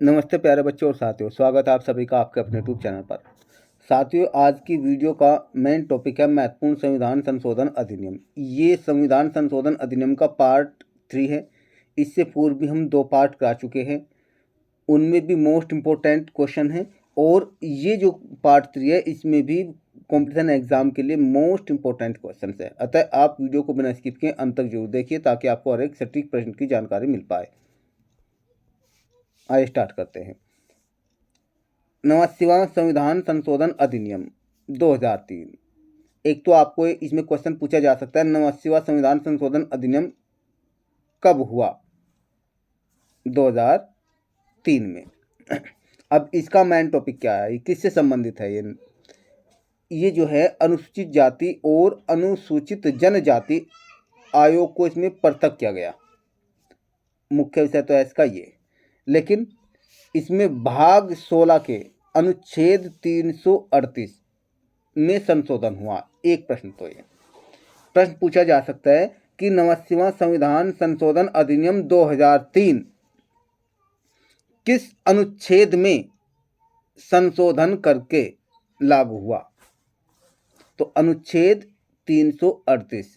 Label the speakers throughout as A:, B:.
A: नमस्ते प्यारे बच्चों और साथियों, स्वागत है आप सभी का आपके अपने यूट्यूब चैनल पर। साथियों, आज की वीडियो का मेन टॉपिक है महत्वपूर्ण संविधान संशोधन अधिनियम। ये संविधान संशोधन अधिनियम का पार्ट 3 है। इससे पूर्व भी हम 2 पार्ट करा चुके हैं, उनमें भी मोस्ट इम्पोर्टेंट क्वेश्चन है। और ये जो पार्ट 3 है, इसमें भी कॉम्पिटिशन एग्जाम के लिए मोस्ट इम्पोर्टेंट क्वेश्चन है। अतः आप वीडियो को बिना स्किप किए अंत तक जरूर देखिए ताकि आपको हर एक सटीक प्रश्न की जानकारी मिल पाए। आइए स्टार्ट करते हैं। 89वां संविधान संशोधन अधिनियम 2003। एक तो आपको इसमें क्वेश्चन पूछा जा सकता है, 89वां संविधान संशोधन अधिनियम कब हुआ? 2003 में। अब इसका मेन टॉपिक क्या है, किससे संबंधित है? ये जो है अनुसूचित जाति और अनुसूचित जनजाति आयोग को इसमें पृथक किया गया। मुख्य विषय तो है इसका ये, लेकिन इसमें भाग 16 के अनुच्छेद 338 में संशोधन हुआ। एक प्रश्न तो ये प्रश्न पूछा जा सकता है कि 89वां संविधान संशोधन अधिनियम 2003 किस अनुच्छेद में संशोधन करके लागू हुआ? तो अनुच्छेद 338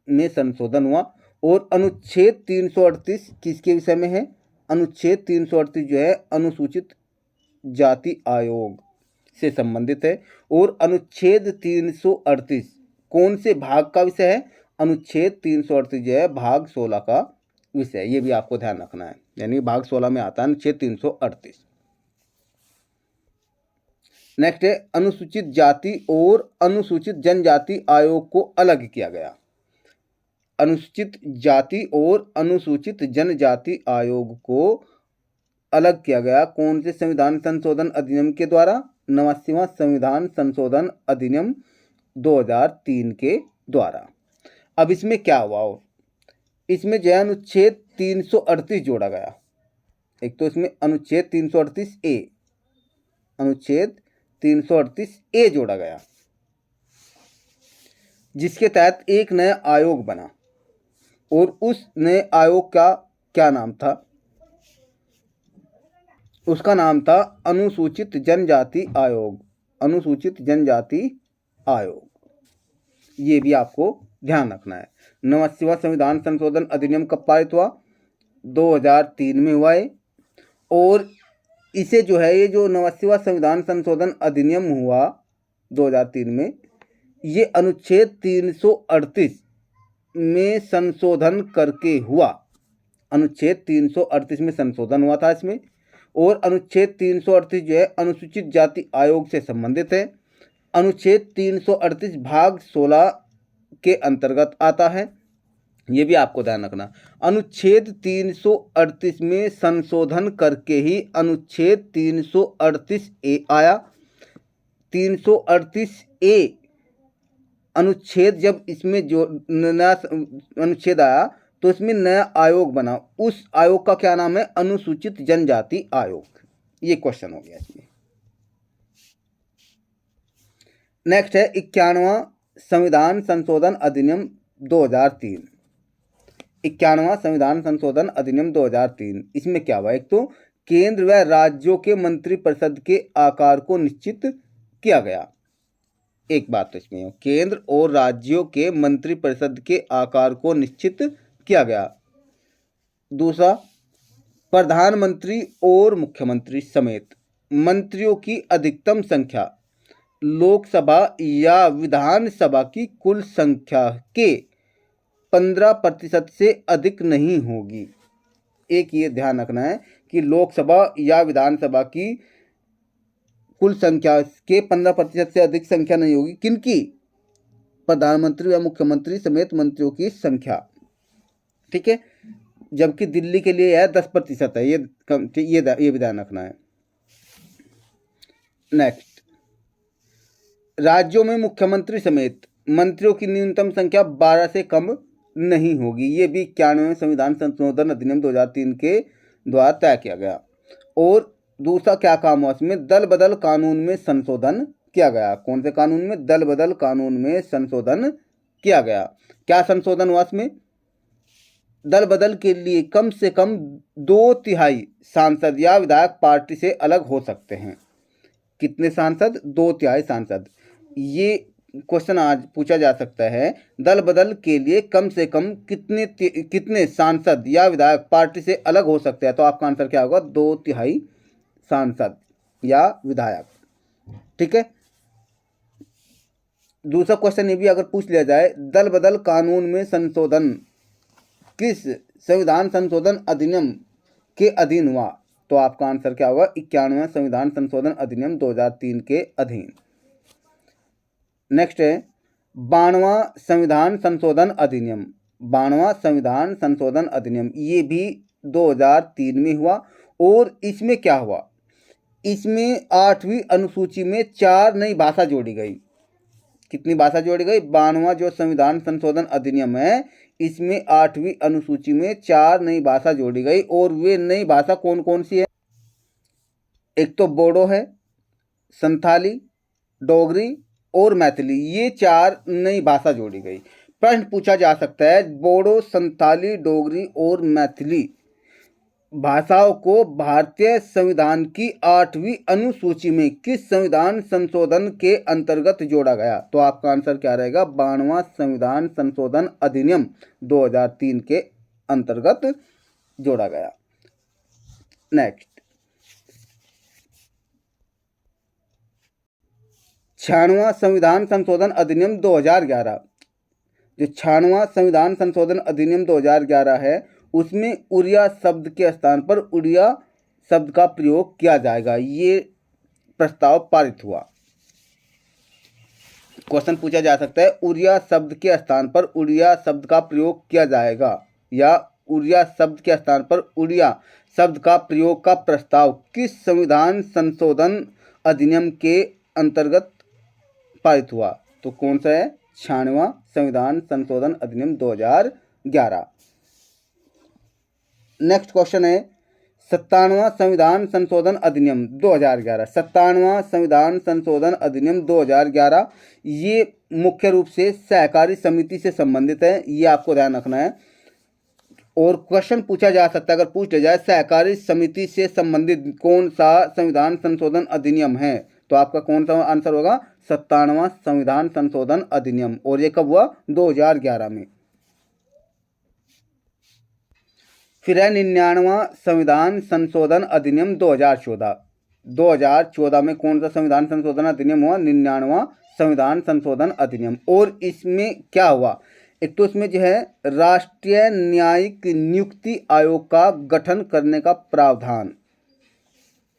A: में संशोधन हुआ। और अनुच्छेद 338 किसके विषय में है? अनुच्छेद 338 जो है अनुसूचित जाति आयोग से संबंधित है। और अनुच्छेद 338 कौन से भाग का विषय है? अनुच्छेद 338 जो है भाग 16 का विषय। ये भी आपको ध्यान रखना है, यानी भाग 16 में आता है अनुच्छेद 338। नेक्स्ट है अनुसूचित जाति और अनुसूचित जनजाति आयोग को अलग किया गया। अनुसूचित जाति और अनुसूचित जनजाति आयोग को अलग किया गया कौन से संविधान संशोधन अधिनियम के द्वारा? 89वां संविधान संशोधन अधिनियम 2003 के द्वारा। अब इसमें क्या हुआ? और इसमें जो है अनुच्छेद 338 जोड़ा गया। एक तो इसमें अनुच्छेद 338 ए, अनुच्छेद 338 ए जोड़ा गया, जिसके तहत एक नया आयोग बना। और उस नए आयोग का क्या नाम था? उसका नाम था अनुसूचित जनजाति आयोग। अनुसूचित जनजाति आयोग। ये भी आपको ध्यान रखना है। 89वां संविधान संशोधन अधिनियम कब पारित हुआ? 2003 में हुआ है। और इसे जो है, ये जो 89वां संविधान संशोधन अधिनियम हुआ 2003 में, ये अनुच्छेद 338 में संशोधन करके हुआ। अनुच्छेद 338 में संशोधन हुआ था इसमें। और अनुच्छेद 338 जो है अनुसूचित जाति आयोग से संबंधित है। अनुच्छेद 338 भाग 16 के अंतर्गत आता है। ये भी आपको ध्यान रखना। अनुच्छेद 338 में संशोधन करके ही अनुच्छेद 338 ए आया। 338 ए अनुच्छेद जब इसमें जो नया अनुच्छेद आया तो इसमें नया आयोग बना। उस आयोग का क्या नाम है? अनुसूचित जनजाति आयोग। ये क्वेश्चन हो गया इसमें। नेक्स्ट है 91वां संविधान संशोधन अधिनियम 2003। 91वां संविधान संशोधन अधिनियम 2003, इसमें क्या हुआ? एक तो केंद्र व राज्यों के मंत्रिपरिषद के आकार को निश्चित किया गया। एक बात तो इसमें हो, केंद्र और राज्यों के मंत्रिपरिषद के आकार को निश्चित किया गया। दूसरा, प्रधानमंत्री और मुख्यमंत्री समेत मंत्रियों की अधिकतम संख्या लोकसभा या विधानसभा की कुल संख्या के 15% से अधिक नहीं होगी। एक ये ध्यान रखना है कि लोकसभा या विधानसभा की कुल संख्या के 15% से अधिक संख्या नहीं होगी। किनकी? प्रधानमंत्री या मुख्यमंत्री समेत मंत्रियों की संख्या। ठीक है, जबकि दिल्ली के लिए यह 10% है। ये भी ध्यान रखना है। नेक्स्ट, राज्यों में मुख्यमंत्री समेत मंत्रियों की न्यूनतम संख्या 12 से कम नहीं होगी। ये भी 91वें संविधान संशोधन अधिनियम 2003 के द्वारा तय किया गया। और दूसरा क्या काम हुआ इसमें? दल बदल कानून में संशोधन किया गया। कौन से कानून में? दल बदल कानून में संशोधन किया गया। क्या संशोधन हुआ इसमें? दल बदल के लिए कम से कम 2/3 सांसद या विधायक पार्टी से अलग हो सकते हैं। कितने सांसद? 2/3 सांसद। ये क्वेश्चन आज पूछा जा सकता है, दल बदल के लिए कम से कम कितने सांसद या विधायक पार्टी से अलग हो सकते हैं? तो आपका आंसर क्या होगा? 2/3 सांसद या विधायक। ठीक है। दूसरा क्वेश्चन ये भी अगर पूछ लिया जाए, दल बदल कानून में संशोधन किस संविधान संशोधन अधिनियम के अधीन हुआ? तो आपका आंसर क्या होगा? 91वां संविधान संशोधन अधिनियम 2003 के अधीन। नेक्स्ट है 92वां संविधान संशोधन अधिनियम। 92वां संविधान संशोधन अधिनियम ये भी 2003 में हुआ और इसमें क्या हुआ? इसमें 8वीं अनुसूची में 4 नई भाषा जोड़ी गई। कितनी भाषा जोड़ी गई? 92वां जो संविधान संशोधन अधिनियम है इसमें 8वीं अनुसूची में 4 नई भाषा जोड़ी गई और वे नई भाषा कौन कौन सी है? एक तो बोडो है, संथाली, डोगरी और मैथिली, ये 4 नई भाषा जोड़ी गई। प्रश्न पूछा जा सकता है, बोडो, संथाली, डोगरी और मैथिली भाषाओं को भारतीय संविधान की 8वीं अनुसूची में किस संविधान संशोधन के अंतर्गत जोड़ा गया? तो आपका आंसर क्या रहेगा? 92वां संविधान संशोधन अधिनियम 2003 के अंतर्गत जोड़ा गया। नेक्स्ट 96वां संविधान संशोधन अधिनियम 2011। जो 96वां संविधान संशोधन अधिनियम 2011 है उसमें उड़िया शब्द के स्थान पर उड़िया शब्द का प्रयोग किया जाएगा, ये प्रस्ताव पारित हुआ। क्वेश्चन पूछा जा सकता है, उड़िया शब्द के स्थान पर उड़िया शब्द का प्रयोग किया जाएगा या उड़िया शब्द के स्थान पर उड़िया शब्द का प्रयोग का प्रस्ताव किस संविधान संशोधन अधिनियम के अंतर्गत पारित हुआ? तो कौन सा है? 96वां संविधान संशोधन अधिनियम 2011। नेक्स्ट क्वेश्चन है 97वां संविधान संशोधन अधिनियम 2011। 97वां संविधान संशोधन अधिनियम 2011 ये मुख्य रूप से सहकारी समिति से संबंधित है, ये आपको ध्यान रखना है। और क्वेश्चन पूछा जा सकता है, अगर पूछ लिया जाए सहकारी समिति से संबंधित कौन सा संविधान संशोधन अधिनियम है, तो आपका कौन सा आंसर होगा? 97वां संविधान संशोधन अधिनियम। और ये कब हुआ? 2011 में। फिर है 99वां संविधान संशोधन अधिनियम 2014। 2014 में कौन सा संविधान संशोधन अधिनियम हुआ? 99वां संविधान संशोधन अधिनियम। और इसमें क्या हुआ? एक तो इसमें जो है राष्ट्रीय न्यायिक नियुक्ति आयोग का गठन करने का प्रावधान,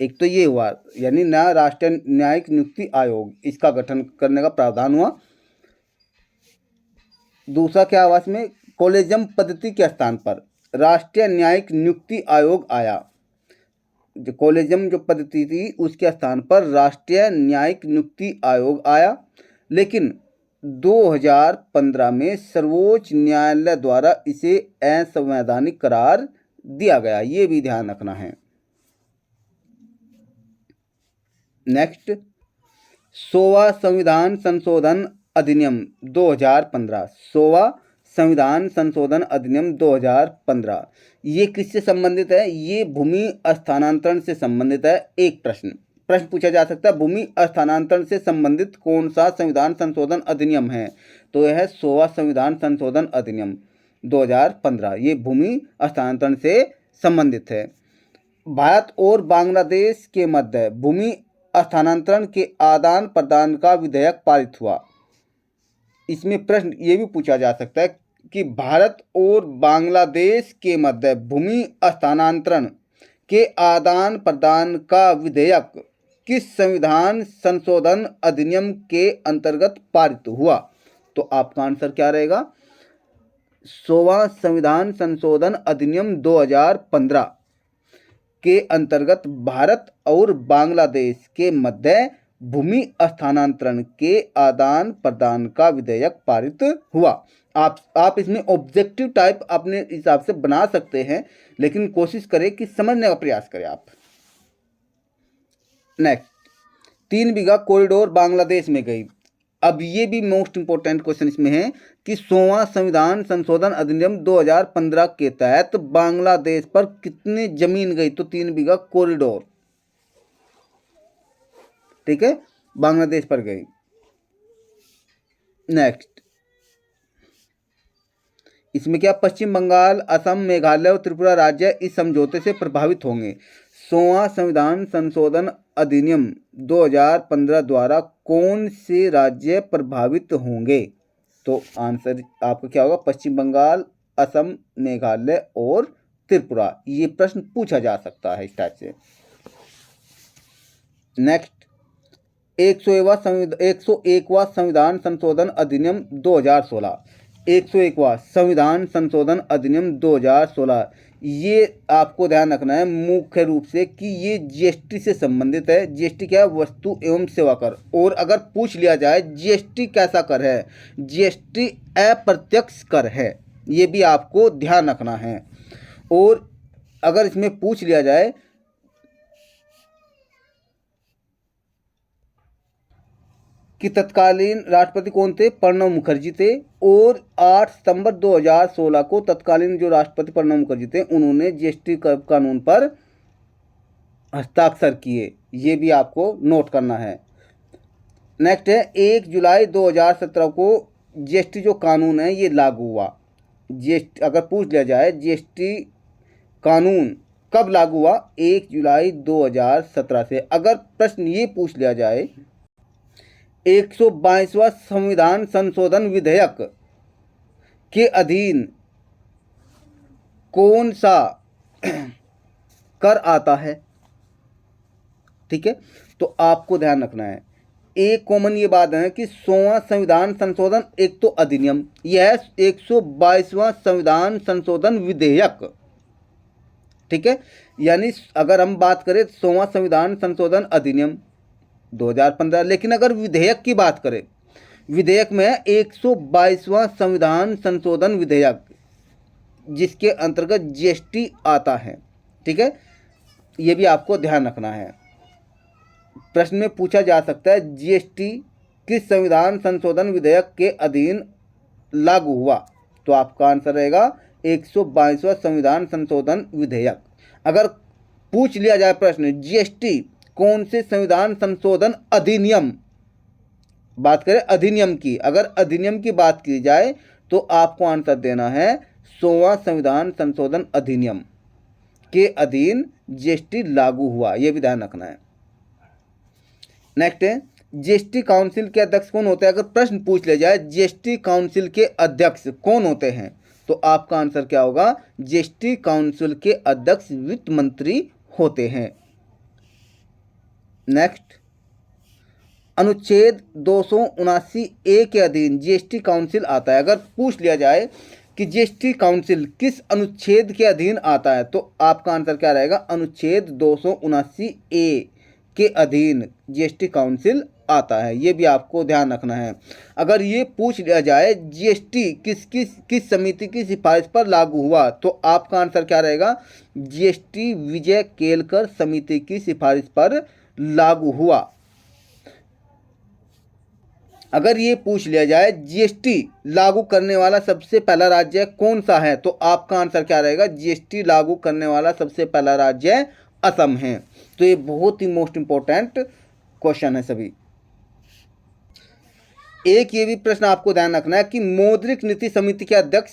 A: एक तो ये हुआ, यानी नया राष्ट्रीय न्यायिक नियुक्ति आयोग, इसका गठन करने का प्रावधान हुआ। दूसरा क्या हुआ? इसमें कॉलेजियम पद्धति के स्थान पर राष्ट्रीय न्यायिक नियुक्ति आयोग आया। जो कॉलेजियम जो पद्धति थी उसके स्थान पर राष्ट्रीय न्यायिक नियुक्ति आयोग आया, लेकिन 2015 में सर्वोच्च न्यायालय द्वारा इसे असंवैधानिक करार दिया गया, ये भी ध्यान रखना है। नेक्स्ट 100वां संविधान संशोधन अधिनियम 2015। 100वां संविधान संशोधन अधिनियम 2015 ये किससे संबंधित है? ये भूमि स्थानांतरण से संबंधित है। एक प्रश्न पूछा जा सकता है, भूमि स्थानांतरण से संबंधित कौन सा संविधान संशोधन अधिनियम है? तो यह है 100वां संविधान संशोधन अधिनियम 2015, ये भूमि स्थानांतरण से संबंधित है। भारत और बांग्लादेश के मध्य भूमि स्थानांतरण के आदान प्रदान का विधेयक पारित हुआ। इसमें प्रश्न ये भी पूछा जा सकता है कि भारत और बांग्लादेश के मध्य भूमि स्थानांतरण के आदान प्रदान का विधेयक किस संविधान संशोधन अधिनियम के अंतर्गत पारित हुआ? तो आपका आंसर क्या रहेगा? 100वां संविधान संशोधन अधिनियम 2015 के अंतर्गत भारत और बांग्लादेश के मध्य भूमि स्थानांतरण के आदान प्रदान का विधेयक पारित हुआ। आप इसमें ऑब्जेक्टिव टाइप अपने हिसाब से बना सकते हैं, लेकिन कोशिश करें कि समझने का प्रयास करें आप। नेक्स्ट 3 बीघा कॉरिडोर बांग्लादेश में गई। अब ये भी मोस्ट इंपोर्टेंट क्वेश्चन इसमें है कि 100वां संविधान संशोधन अधिनियम 2015 के तहत बांग्लादेश पर कितनी जमीन गई? तो 3 बीघा कॉरिडोर, ठीक है, बांग्लादेश पर गई। नेक्स्ट, इसमें क्या? पश्चिम बंगाल, असम, मेघालय और त्रिपुरा राज्य इस समझौते से प्रभावित होंगे। 100वां संविधान संशोधन अधिनियम 2015 द्वारा कौन से राज्य प्रभावित होंगे? तो आंसर आपका क्या होगा? पश्चिम बंगाल, असम, मेघालय और त्रिपुरा। ये प्रश्न पूछा जा सकता है इस टाइप से। नेक्स्ट, 101वां संविधान संशोधन अधिनियम 2016। 101वां संविधान संशोधन अधिनियम 2016, ये आपको ध्यान रखना है मुख्य रूप से कि ये जीएसटी से संबंधित है। जीएसटी क्या है? वस्तु एवं सेवा कर। और अगर पूछ लिया जाए जीएसटी कैसा कर है? जीएसटी अप्रत्यक्ष कर है, ये भी आपको ध्यान रखना है। और अगर इसमें पूछ लिया जाए कि तत्कालीन राष्ट्रपति कौन थे? प्रणब मुखर्जी थे। और 8 सितंबर 2016 को तत्कालीन जो राष्ट्रपति प्रणब मुखर्जी थे, उन्होंने जीएसटी कानून पर हस्ताक्षर किए। ये भी आपको नोट करना है। नेक्स्ट है, 1 जुलाई 2017 को जीएसटी जो कानून है ये लागू हुआ। जीएसटी अगर पूछ लिया जाए जीएसटी कानून कब लागू हुआ? 1 जुलाई 2017 से। अगर प्रश्न ये पूछ लिया जाए 122वां संविधान संशोधन विधेयक के अधीन कौन सा कर आता है? ठीक है, तो आपको ध्यान रखना है। एक कॉमन ये बात है कि 100वां संविधान संशोधन एक तो अधिनियम, यह 122वां संविधान संशोधन विधेयक, ठीक है। यानी अगर हम बात करें 100वां संविधान संशोधन अधिनियम 2015, लेकिन अगर विधेयक की बात करें, विधेयक में 122वां संविधान संशोधन विधेयक जिसके अंतर्गत जीएसटी आता है, ठीक है, ये भी आपको ध्यान रखना है। प्रश्न में पूछा जा सकता है जीएसटी किस संविधान संशोधन विधेयक के अधीन लागू हुआ? तो आपका आंसर रहेगा 122वां संविधान संशोधन विधेयक। अगर पूछ लिया जाए प्रश्न जीएसटी कौन से संविधान संशोधन अधिनियम, बात करें अधिनियम की, अगर अधिनियम की बात की जाए तो आपको आंसर देना है 100वां संविधान संशोधन अधिनियम के अधीन जीएसटी लागू हुआ, यह भी ध्यान रखना है। नेक्स्ट है जीएसटी काउंसिल के अध्यक्ष कौन होते हैं? अगर प्रश्न पूछ लिया जाए जीएसटी काउंसिल के अध्यक्ष कौन होते हैं, तो आपका आंसर क्या होगा? जीएसटी काउंसिल के अध्यक्ष वित्त मंत्री होते हैं। नेक्स्ट, अनुच्छेद 279A के अधीन जीएसटी काउंसिल आता है। अगर पूछ लिया जाए कि जीएसटी काउंसिल किस अनुच्छेद के अधीन आता है, तो आपका आंसर क्या रहेगा? अनुच्छेद 279A के अधीन जीएसटी काउंसिल आता है, ये भी आपको ध्यान रखना है। अगर ये पूछ लिया जाए जीएसटी किस समिति की सिफारिश पर लागू हुआ, तो आपका आंसर क्या रहेगा? जीएसटी विजय केलकर समिति की सिफारिश पर लागू हुआ। अगर ये पूछ लिया जाए जीएसटी लागू करने वाला सबसे पहला राज्य कौन सा है, तो आपका आंसर क्या रहेगा? जीएसटी लागू करने वाला सबसे पहला राज्य असम है। तो ये बहुत ही मोस्ट इंपॉर्टेंट क्वेश्चन है सभी। एक ये भी प्रश्न आपको ध्यान रखना है कि मौद्रिक नीति समिति के अध्यक्ष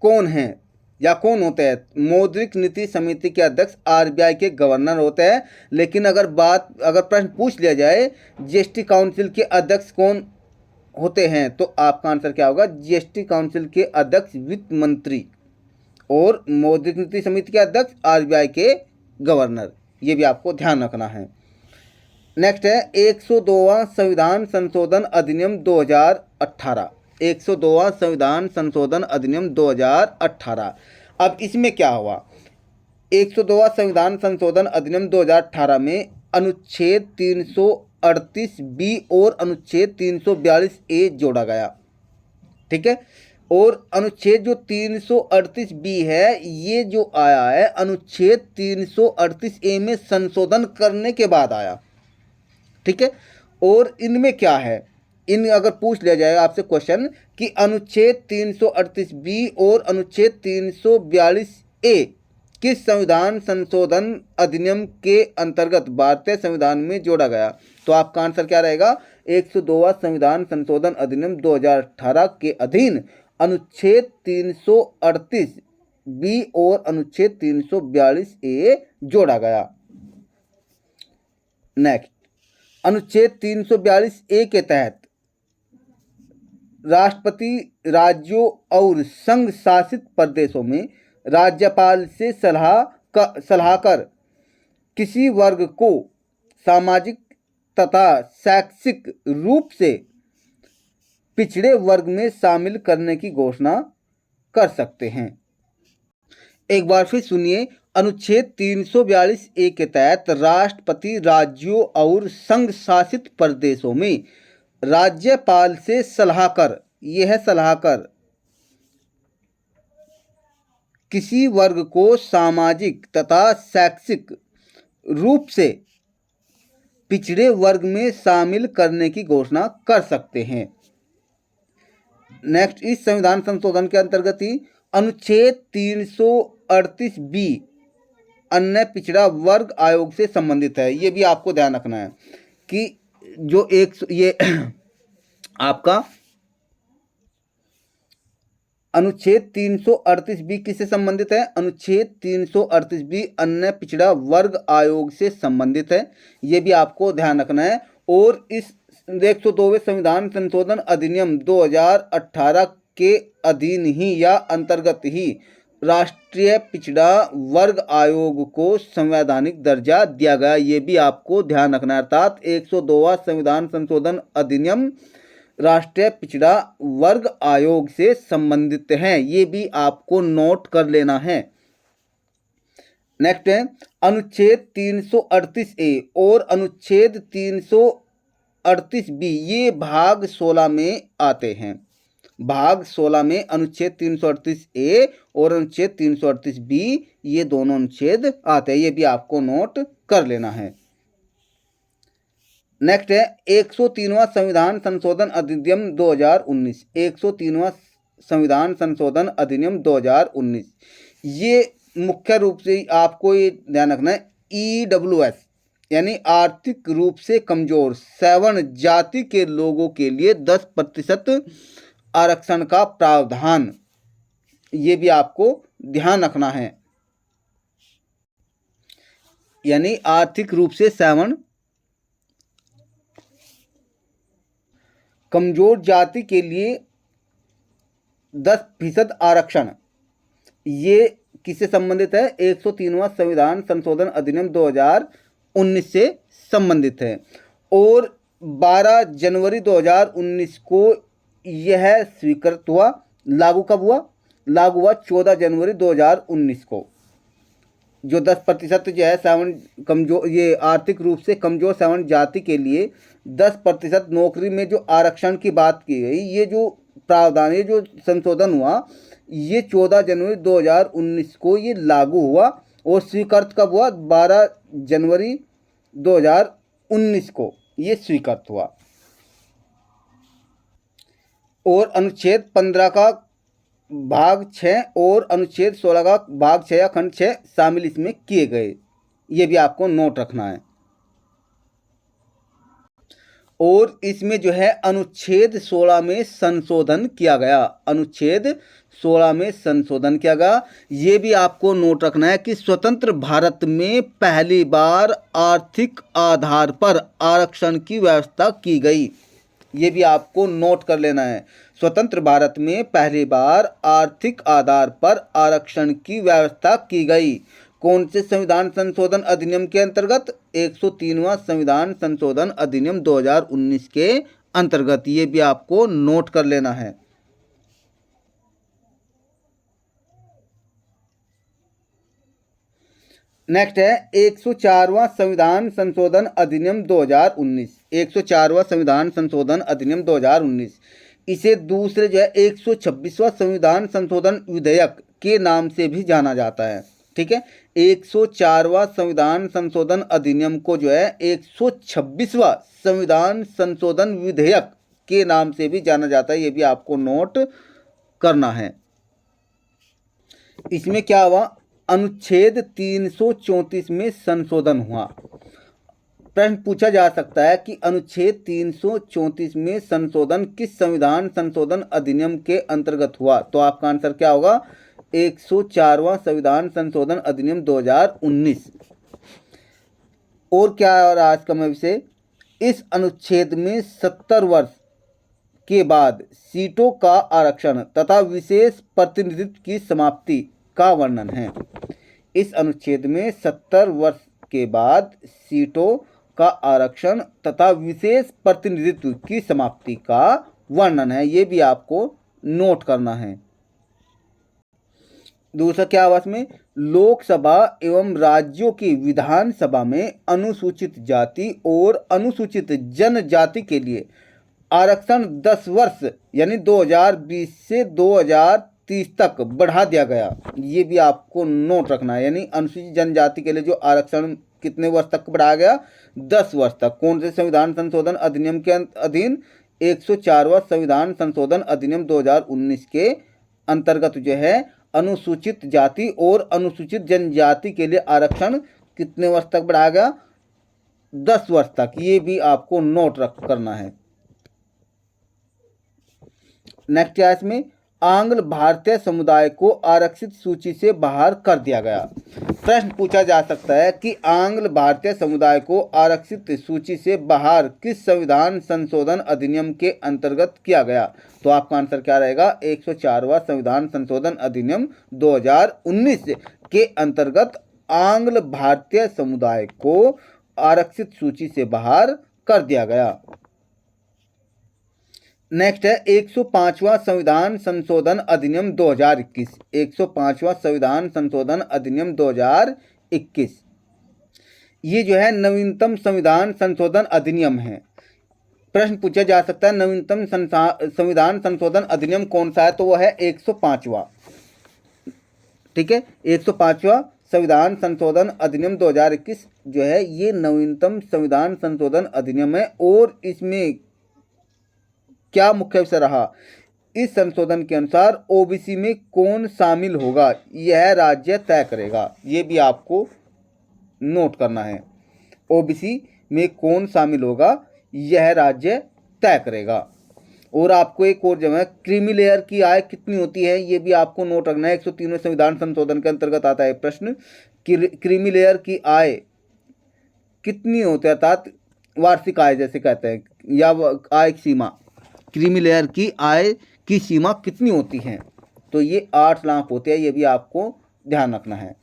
A: कौन हैं या कौन होते हैं? मौद्रिक नीति समिति के अध्यक्ष आरबीआई के गवर्नर होते हैं। लेकिन अगर प्रश्न पूछ लिया जाए जीएसटी काउंसिल के अध्यक्ष कौन होते हैं, तो आपका आंसर क्या होगा? जीएसटी काउंसिल के अध्यक्ष वित्त मंत्री और मौद्रिक नीति समिति के अध्यक्ष आरबीआई के गवर्नर, ये भी आपको ध्यान रखना है। नेक्स्ट है 102वां संविधान संशोधन अधिनियम 2018। 102वां संविधान संशोधन अधिनियम 2018। अब इसमें क्या हुआ? 102वां संविधान संशोधन अधिनियम 2018 में अनुच्छेद 338B और अनुच्छेद 342A जोड़ा गया, ठीक है। और अनुच्छेद जो 338B है, ये जो आया है अनुच्छेद 338A में संशोधन करने के बाद आया, ठीक है। और इनमें क्या है? इन अगर पूछ लिया जाएगा आपसे क्वेश्चन कि अनुच्छेद 338 बी और अनुच्छेद 342 ए किस संविधान संशोधन अधिनियम के अंतर्गत भारतीय संविधान में जोड़ा गया, तो आपका आंसर क्या रहेगा? 102वां संविधान संशोधन अधिनियम 2018 के अधीन अनुच्छेद 338 बी और अनुच्छेद 342 ए जोड़ा गया। नेक्स्ट, अनुच्छेद 342 ए के तहत राष्ट्रपति राज्यों और संघ शासित प्रदेशों में राज्यपाल से सलाह कर किसी वर्ग को सामाजिक तथा शैक्षिक रूप से पिछड़े वर्ग में शामिल करने की घोषणा कर सकते हैं। एक बार फिर सुनिए, अनुच्छेद 342 ए के तहत राष्ट्रपति राज्यों और संघ शासित प्रदेशों में राज्यपाल से सलाहकर, यह सलाहकर किसी वर्ग को सामाजिक तथा शैक्षिक रूप से पिछड़े वर्ग में शामिल करने की घोषणा कर सकते हैं। नेक्स्ट, इस संविधान संशोधन के अंतर्गत ही अनुच्छेद 338 बी अन्य पिछड़ा वर्ग आयोग से संबंधित है। ये भी आपको ध्यान रखना है कि जो ये आपका अनुच्छेद 338 बी किससे संबंधित है? अनुच्छेद 338 बी अन्य पिछड़ा वर्ग आयोग से संबंधित है। ये भी आपको ध्यान रखना है। और इस 102वें संविधान संशोधन अधिनियम 2018 के अधीन ही या अंतर्गत ही राष्ट्रीय पिछड़ा वर्ग आयोग को संवैधानिक दर्जा दिया गया। ये भी आपको ध्यान रखना है। अर्थात 102वां संविधान संशोधन अधिनियम राष्ट्रीय पिछड़ा वर्ग आयोग से संबंधित है। ये भी आपको नोट कर लेना है। नेक्स्ट है अनुच्छेद 338 ए और अनुच्छेद 338 बी, ये भाग 16 में आते हैं। भाग 16 में अनुच्छेद 338 ए और अनुच्छेद 338 बी, ये दोनों अनुच्छेद आते हैं। ये भी आपको नोट कर लेना है। नेक्स्ट है 103वां संविधान संशोधन अधिनियम 2019। 103वां संविधान संशोधन अधिनियम 2019, ये मुख्य रूप से आपको ये ध्यान रखना है, EWS यानी आर्थिक रूप से कमजोर सवर्ण जाति के लोगों के लिए 10% आरक्षण का प्रावधान, ये भी आपको ध्यान रखना है। यानी आर्थिक रूप से सवर्ण कमजोर जाति के लिए 10% आरक्षण, ये किससे संबंधित है? 103वां संविधान संशोधन अधिनियम 2019 से संबंधित है। और 12 जनवरी 2019 को यह स्वीकृत हुआ। लागू कब हुआ? लागू हुआ 14 जनवरी 2019 को। जो 10% जो है सवर्ण कमजोर, ये आर्थिक रूप से कमजोर सवर्ण जाति के लिए 10% नौकरी में जो आरक्षण की बात की गई, ये जो प्रावधान, ये जो संशोधन हुआ, ये 14 जनवरी 2019 को ये लागू हुआ। और स्वीकृत कब हुआ? 12 जनवरी 2019 को ये स्वीकृत हुआ। और अनुच्छेद 15 का भाग 6 और अनुच्छेद 16 का भाग 6 या खंड 6 शामिल इसमें किए गए। ये भी आपको नोट रखना है। और इसमें जो है अनुच्छेद 16 में संशोधन किया गया। अनुच्छेद 16 में संशोधन किया गया, ये भी आपको नोट रखना है कि स्वतंत्र भारत में पहली बार आर्थिक आधार पर आरक्षण की व्यवस्था की गई। ये भी आपको नोट कर लेना है। स्वतंत्र भारत में पहली बार आर्थिक आधार पर आरक्षण की व्यवस्था की गई। कौन से संविधान संशोधन अधिनियम के अंतर्गत? 103वां संविधान संशोधन अधिनियम 2019 के अंतर्गत। ये भी आपको नोट कर लेना है। नेक्स्ट है 104वां संविधान संशोधन अधिनियम 2019। 104वां संविधान संशोधन अधिनियम 2019, इसे दूसरे जो है 126वां संविधान संशोधन विधेयक के नाम से भी जाना जाता है। ठीक है, 104वां संविधान संशोधन अधिनियम को जो है 126वां संविधान संशोधन विधेयक के नाम से भी जाना जाता है, ये भी आपको नोट करना है। इसमें क्या हुआ, अनुच्छेद 334 में संशोधन हुआ। प्रश्न पूछा जा सकता है कि अनुच्छेद 334 में संशोधन किस संविधान संशोधन अधिनियम के अंतर्गत हुआ, तो आपका आंसर क्या होगा, 104वां संविधान संशोधन अधिनियम 2019। और क्या है और आज का विषय, इस अनुच्छेद में 70 वर्ष के बाद सीटों का आरक्षण तथा विशेष प्रतिनिधित्व की समाप्ति का वर्णन है। इस अनुच्छेद में 70 वर्ष के बाद सीटों का आरक्षण तथा विशेष प्रतिनिधित्व की समाप्ति का वर्णन है, ये भी आपको नोट करना है। दूसरा क्या हुआ इसमें, लोकसभा एवं राज्यों की विधानसभा में अनुसूचित जाति और अनुसूचित जनजाति के लिए आरक्षण 10 वर्ष यानी 2020 से 2030 तक बढ़ा दिया गया, ये भी आपको नोट रखना है। यानी अनुसूचित जनजाति के लिए जो आरक्षण कितने वर्ष तक बढ़ाया गया, 10 वर्ष तक। कौन से संविधान संशोधन अधिनियम के अधीन, 104वां संविधान संशोधन अधिनियम 2019 के अंतर्गत जो है अनुसूचित जाति और अनुसूचित जनजाति के लिए आरक्षण कितने वर्ष तक बढ़ाया गया, 10 वर्ष तक, ये भी आपको नोट करना है। नेक्स्ट है इसमें, आंग्ल भारतीय समुदाय को आरक्षित सूची से बाहर कर दिया गया। प्रश्न पूछा जा सकता है कि आंग्ल भारतीय समुदाय को आरक्षित सूची से बाहर किस संविधान संशोधन अधिनियम के अंतर्गत किया गया, तो आपका आंसर क्या रहेगा, 104वां संविधान संशोधन अधिनियम 2019 के अंतर्गत आंग्ल भारतीय समुदाय को आरक्षित सूची से बाहर कर दिया गया। नेक्स्ट है 105वां संविधान संशोधन अधिनियम 2021। 105वां संविधान संशोधन अधिनियम 2021 ये जो है नवीनतम संविधान संशोधन अधिनियम है। प्रश्न पूछा जा सकता है नवीनतम संविधान संशोधन अधिनियम कौन सा है, तो वह है 105वां। ठीक है, 105वां संविधान संशोधन अधिनियम 2021 जो है ये नवीनतम संविधान संशोधन अधिनियम है। और इसमें क्या मुख्य विषय रहा, इस संशोधन के अनुसार ओबीसी में कौन शामिल होगा यह राज्य तय करेगा, ये भी आपको नोट करना है। ओबीसी में कौन शामिल होगा यह राज्य तय करेगा। और आपको एक और जो है क्रीमी लेयर की आय कितनी होती है, ये भी आपको नोट रखना है। 103वें संविधान संशोधन के अंतर्गत आता है प्रश्न, क्रीमी लेयर की आय कितनी होती है, अर्थात वार्षिक आय जैसे कहते हैं, या आय सीमा, क्रीमी लेयर की आय की सीमा कितनी होती है, तो ये 8 लाख होते हैं, ये भी आपको ध्यान रखना है।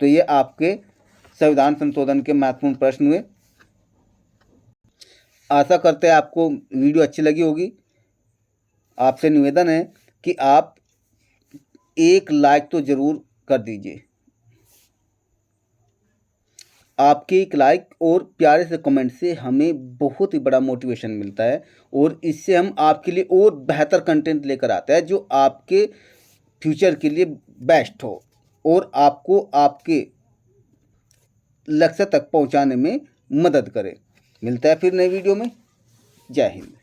A: तो ये आपके संविधान संशोधन के महत्वपूर्ण प्रश्न हुए। आशा करते हैं आपको वीडियो अच्छी लगी होगी। आपसे निवेदन है कि आप एक लाइक तो ज़रूर कर दीजिए। आपके एक लाइक और प्यारे से कमेंट से हमें बहुत ही बड़ा मोटिवेशन मिलता है और इससे हम आपके लिए और बेहतर कंटेंट लेकर आते हैं जो आपके फ्यूचर के लिए बेस्ट हो और आपको आपके लक्ष्य तक पहुंचाने में मदद करे। मिलता है फिर नई वीडियो में। जय हिंद।